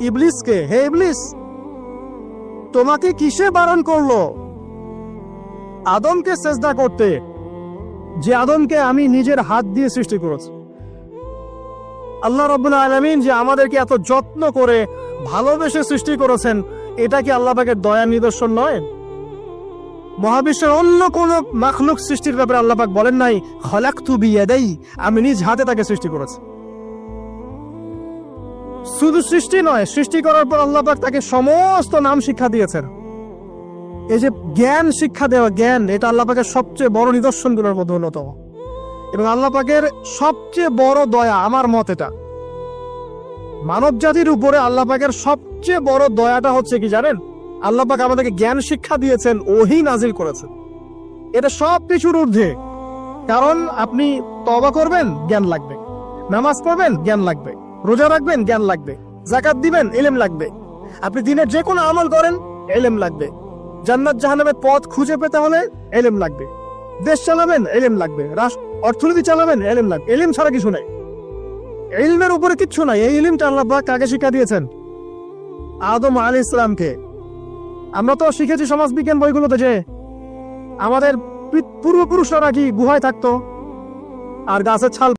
ইবলিসকে, হে ইবলিস, তোমাকে কিসে বারণ করলো আদমকে সেজদা করতে, যে আদমকে আমি নিজের হাত দিয়ে সৃষ্টি করেছি? আল্লাহ রাব্বুল আলামিন যে আমাদেরকে এত যত্ন করে ভালোবেসে সৃষ্টি করেছেন, এটা কি আল্লাহ পাকের দয়ার নিদর্শন নয়? মহাবিশ্বের অন্য কোন মাখলুক সৃষ্টির ব্যাপারে আল্লাহ পাক বলেন নাই খলাকতু বিয়াদাই, আমি নিজ হাতে তাকে সৃষ্টি করেছি। শুধু সৃষ্টি নয়, সৃষ্টি করার পর আল্লাহ পাক তাকে সমস্ত নাম শিক্ষা দিয়েছেন। এই যে জ্ঞান শিক্ষা দেওয়া, জ্ঞান, এটা আল্লাহ পাকের সবচেয়ে বড় নিদর্শনগুলোর মধ্যে অন্যতম। এবং আল্লাহ পাকের সবচেয়ে বড় দয়া, আমার মত এটা, মানব জাতির উপরে আল্লাহ পাকের সবচেয়ে বড় দয়াটা হচ্ছে কি জানেন? আল্লাহ পাক আমাদেরকে জ্ঞান শিক্ষা দিয়েছেন, ওহী নাজিল করেছেন। এটা সব কিছুর ঊর্ধ্বে। কারণ আপনি তওবা করবেন, জ্ঞান লাগবে। নামাজ পড়বেন, জ্ঞান লাগবে। রোজা রাখবেন, জ্ঞান লাগবে। যাকাত দিবেন, ইলম লাগবে। আপনি দিনের যে কোনো আমল করেন, ইলম লাগবে। জান্নাত জাহান্নামের পথ খুঁজে পেতে হলে ইলম লাগবে। দেশ চালাবেন, ইলম লাগবে। অর্থনীতি চালাবেন, ইলম লাগবে। ইলম ছাড়া কিছু নাই, ইলমের উপরে কিচ্ছু নাই। এই ইলমটা আল্লাহ পাক কাকে শিক্ষা দিয়েছেন? আদম আলাইহিস সালামকে। আমরা তো শিখেছি সমাজবিজ্ঞান বইগুলোতে যে আমাদের পূর্বপুরুষরা নাকি গুহায় থাকতো আর গাছের ছাল